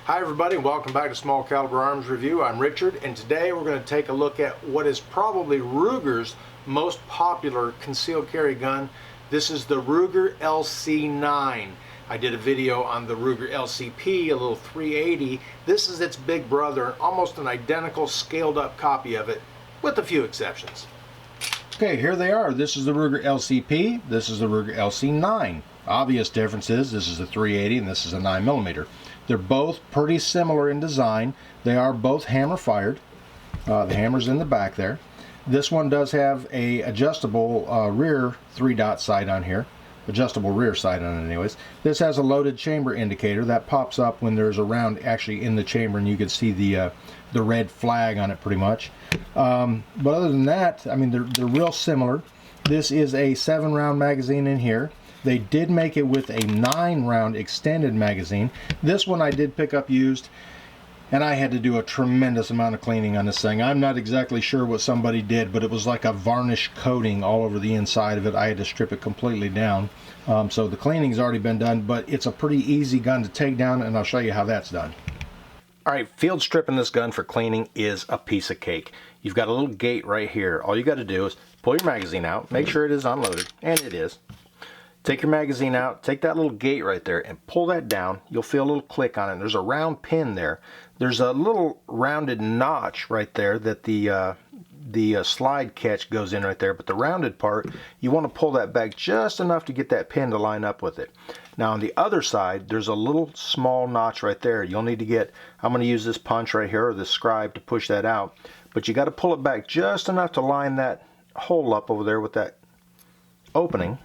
Hi everybody, welcome back to Small Caliber Arms Review. I'm Richard, and today we're going to take a look at what is probably Ruger's most popular concealed carry gun. This is the Ruger LC9. I did a video on the Ruger LCP, a little 380. This is its big brother, almost an identical scaled up copy of it, with a few exceptions. Okay, here they are. This is the Ruger LCP, this is the Ruger LC9. Obvious differences, this is a 380 and this is a 9mm. They're both pretty similar in design. They are both hammer fired. The hammer's in the back there. This one does have a adjustable rear 3-dot sight on here. Adjustable rear sight on it anyways. This has a loaded chamber indicator that pops up when there's a round actually in the chamber, and you can see the red flag on it pretty much. But other than that, I mean, they're real similar. This is a 7-round magazine in here. They did make it with a 9-round extended magazine. This one I did pick up used, and I had to do a tremendous amount of cleaning on this thing. I'm not exactly sure what somebody did, but it was like a varnish coating all over the inside of it. I had to strip it completely down. So the cleaning's already been done, but it's a pretty easy gun to take down, and I'll show you how that's done. Alright, field stripping this gun for cleaning is a piece of cake. You've got a little gate right here. All you got to do is pull your magazine out, make sure it is unloaded, and it is. Take your magazine out, take that little gate right there and pull that down. You'll feel a little click on it. There's a round pin there. There's a little rounded notch right there that the slide catch goes in right there, but the rounded part, you want to pull that back just enough to get that pin to line up with it. Now on the other side, there's a little small notch right there. You'll need to get, I'm going to use this punch right here or the scribe to push that out, but you got to pull it back just enough to line that hole up over there with that opening.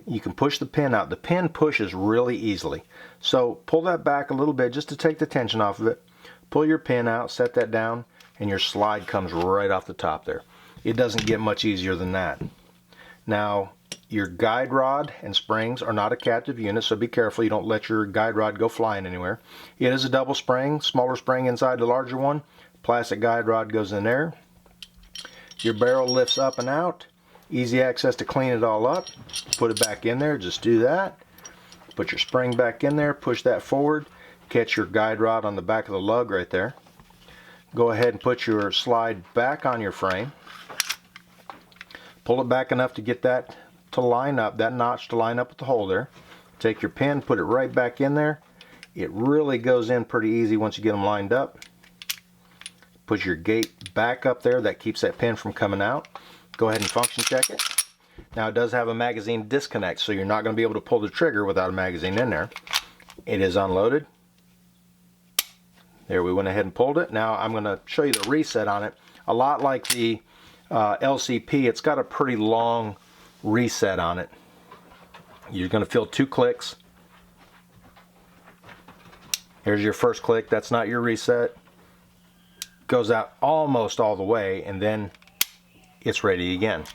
You can push the pin out. The pin pushes really easily. So pull that back a little bit just to take the tension off of it. Pull your pin out, set that down, and your slide comes right off the top there. It doesn't get much easier than that. Now, your guide rod and springs are not a captive unit, so be careful you don't let your guide rod go flying anywhere. It is a double spring, smaller spring inside the larger one. Plastic guide rod goes in there. Your barrel lifts up and out. Easy access to clean it all up. Put it back in there, just do that. Put your spring back in there, push that forward, catch your guide rod on the back of the lug right there. Go ahead and put your slide back on your frame. Pull it back enough to get that to line up, that notch to line up with the hole there. Take your pin, put it right back in there. It really goes in pretty easy once you get them lined up. Put your gate back up there, that keeps that pin from coming out. Go ahead and function check it. Now it does have a magazine disconnect, so you're not going to be able to pull the trigger without a magazine in there. It is unloaded. There, we went ahead and pulled it. Now I'm going to show you the reset on it. A lot like the LCP, it's got a pretty long reset on it. You're going to feel 2 clicks. Here's your first click. That's not your reset. Goes out almost all the way, and then it's ready again.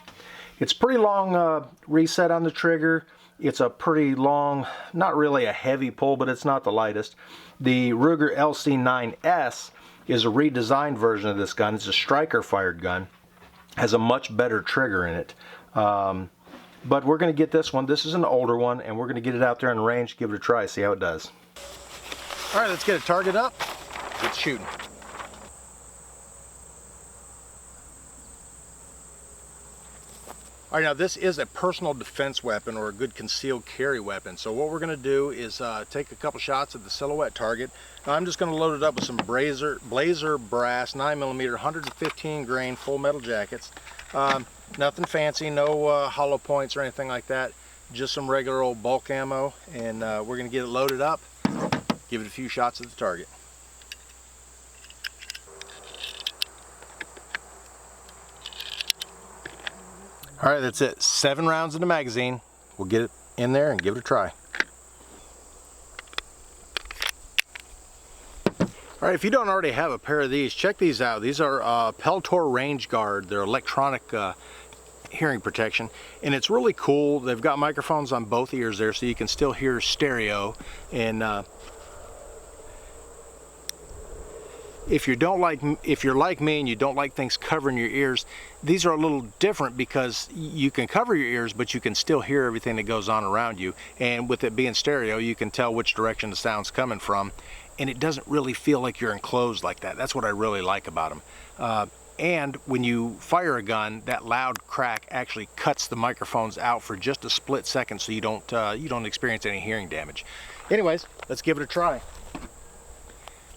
It's pretty long reset on the trigger. It's a pretty long, not really a heavy pull, but it's not the lightest. The Ruger LC9S is a redesigned version of this gun. It's a striker fired gun. Has a much better trigger in it. But we're going to get this one. This is an older one, and we're going to get it out there on the range, give it a try, see how it does. All right, let's get a target up. Get shooting. All right, now this is a personal defense weapon or a good concealed carry weapon. So what we're going to do is take a couple shots of the silhouette target. Now I'm just going to load it up with some Blazer brass 9mm 115 grain full metal jackets. Nothing fancy, no hollow points or anything like that. Just some regular old bulk ammo, and we're going to get it loaded up. Give it a few shots at the target. All right, that's it. 7 rounds in the magazine. We'll get it in there and give it a try. All right, if you don't already have a pair of these, check these out. These are Peltor Range Guard. They're electronic hearing protection, and it's really cool. They've got microphones on both ears there, so you can still hear stereo. And if you're like me and you don't like things covering your ears, these are a little different because you can cover your ears, but you can still hear everything that goes on around you. And with it being stereo, you can tell which direction the sound's coming from, and it doesn't really feel like you're enclosed like that. That's what I really like about them. And when you fire a gun, that loud crack actually cuts the microphones out for just a split second, so you don't experience any hearing damage. Anyways, let's give it a try.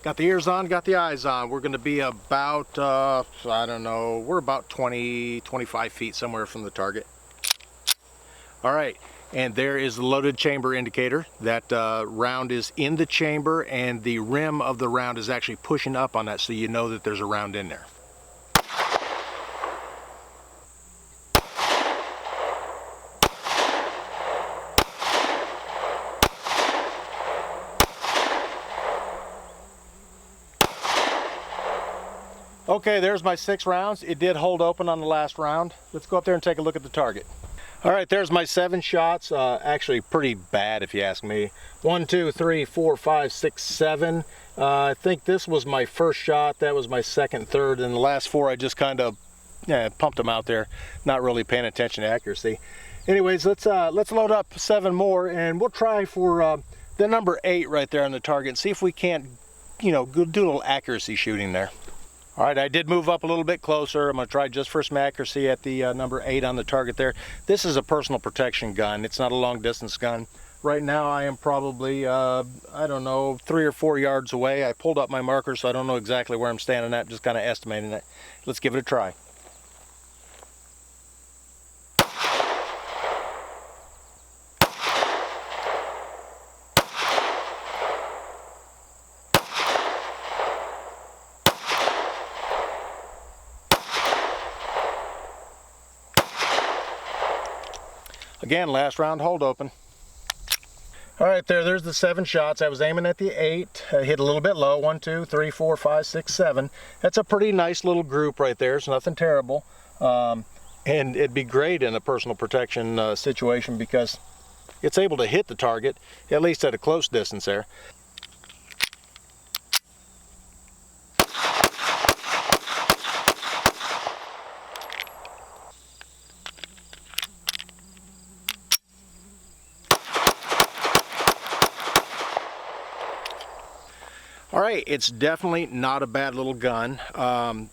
Got the ears on, got the eyes on. We're going to be about, I don't know, we're about 20-25 feet somewhere from the target. All right, and there is the loaded chamber indicator. That round is in the chamber, and the rim of the round is actually pushing up on that, so you know that there's a round in there. Okay, there's my 6 rounds. It did hold open on the last round. Let's go up there and take a look at the target. All right, there's my 7 shots. Actually pretty bad if you ask me. 1, 2, 3, 4, 5, 6, 7. I think this was my first shot. That was my second, third, and the last 4 I just kind of pumped them out there, not really paying attention to accuracy. Anyways, let's load up 7 more, and we'll try for the number 8 right there on the target and see if we can't, do a little accuracy shooting there. All right, I did move up a little bit closer. I'm going to try just for some accuracy at the number 8 on the target there. This is a personal protection gun. It's not a long distance gun. Right now I am probably, I don't know, 3 or 4 yards away. I pulled up my marker, so I don't know exactly where I'm standing at, just kind of estimating it. Let's give it a try. Again, last round hold open. All right, there's the 7 shots. I was aiming at the 8. I hit a little bit low. 1, 2, 3, 4, 5, 6, 7. That's a pretty nice little group right there. It's nothing terrible. And it'd be great in a personal protection situation because it's able to hit the target, at least at a close distance there. All right, it's definitely not a bad little gun.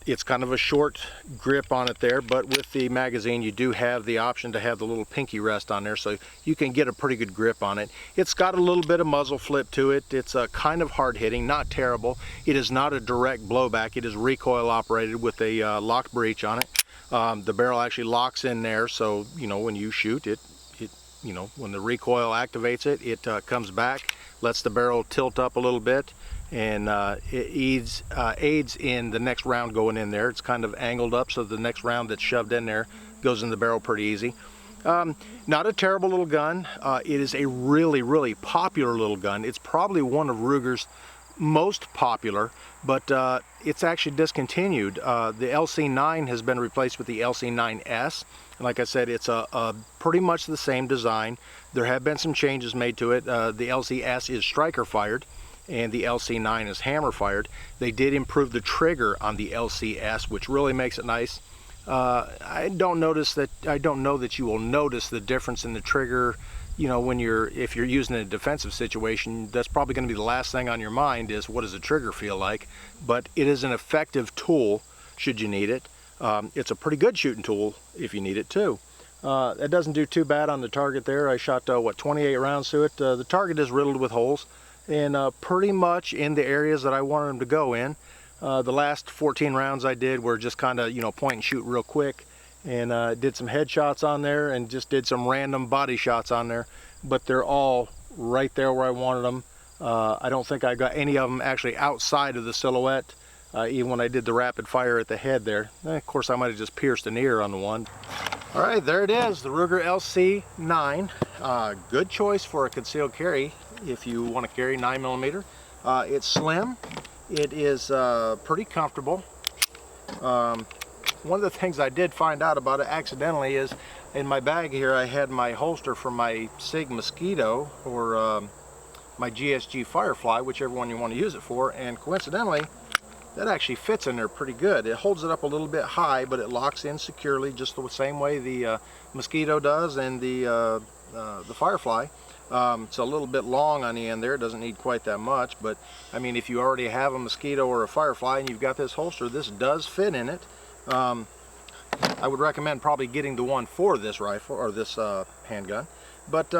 It's kind of a short grip on it there, but with the magazine you do have the option to have the little pinky rest on there, so you can get a pretty good grip on it. It's got a little bit of muzzle flip to it. It's kind of hard hitting, not terrible. It is not a direct blowback. It is recoil operated with a lock breech on it. The barrel actually locks in there, so when you shoot it, when the recoil activates it, it comes back, lets the barrel tilt up a little bit, and it aids in the next round going in there. It's kind of angled up, so the next round that's shoved in there goes in the barrel pretty easy. Not a terrible little gun. It is a really, really popular little gun. It's probably one of Ruger's most popular, but it's actually discontinued. The LC9 has been replaced with the LC9S. And like I said, it's a pretty much the same design. There have been some changes made to it. The LCS is striker fired, and the LC9 is hammer fired. They did improve the trigger on the LCS, which really makes it nice. I don't know that you will notice the difference in the trigger. If you're using it in a defensive situation, that's probably going to be the last thing on your mind is what does the trigger feel like. But it is an effective tool should you need it. It's a pretty good shooting tool if you need it too. It doesn't do too bad on the target there. I shot 28 rounds to it. The target is riddled with holes, and pretty much in the areas that I wanted them to go in. The last 14 rounds I did were just kind of point and shoot real quick, and did some headshots on there and just did some random body shots on there, but they're all right there where I wanted them. I don't think I got any of them actually outside of the silhouette, even when I did the rapid fire at the head there. Of course I might have just pierced an ear on the one. All right, there it is, the Ruger LC9. Good choice for a concealed carry if you want to carry 9mm. It's slim. It is pretty comfortable. One of the things I did find out about it accidentally is in my bag here I had my holster for my SIG Mosquito or my GSG Firefly, whichever one you want to use it for, and coincidentally that actually fits in there pretty good. It holds it up a little bit high, but it locks in securely just the same way the Mosquito does and the Firefly. It's a little bit long on the end there. It doesn't need quite that much, but I mean, if you already have a Mosquito or a Firefly and you've got this holster, this does fit in it. I would recommend probably getting the one for this rifle or this handgun, but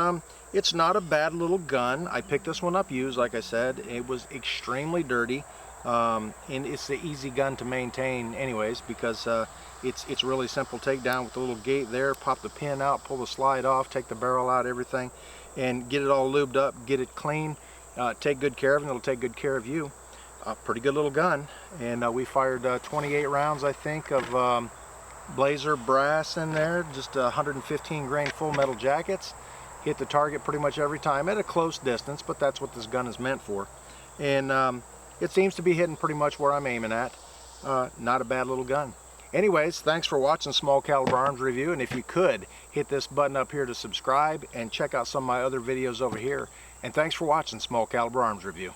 it's not a bad little gun. I picked this one up used, like I said. It was extremely dirty. And it's the easy gun to maintain anyways, because it's really simple takedown with the little gate there. Pop the pin out, pull the slide off, take the barrel out, everything, and get it all lubed up, get it clean. Take good care of it, and it'll take good care of you. Pretty good little gun. And we fired 28 rounds, I think, of Blazer brass in there, just 115 grain full metal jackets. Hit the target pretty much every time at a close distance, but that's what this gun is meant for. And it seems to be hitting pretty much where I'm aiming at. Not a bad little gun. Anyways, thanks for watching Small Caliber Arms Review, and if you could, hit this button up here to subscribe and check out some of my other videos over here. And thanks for watching Small Caliber Arms Review.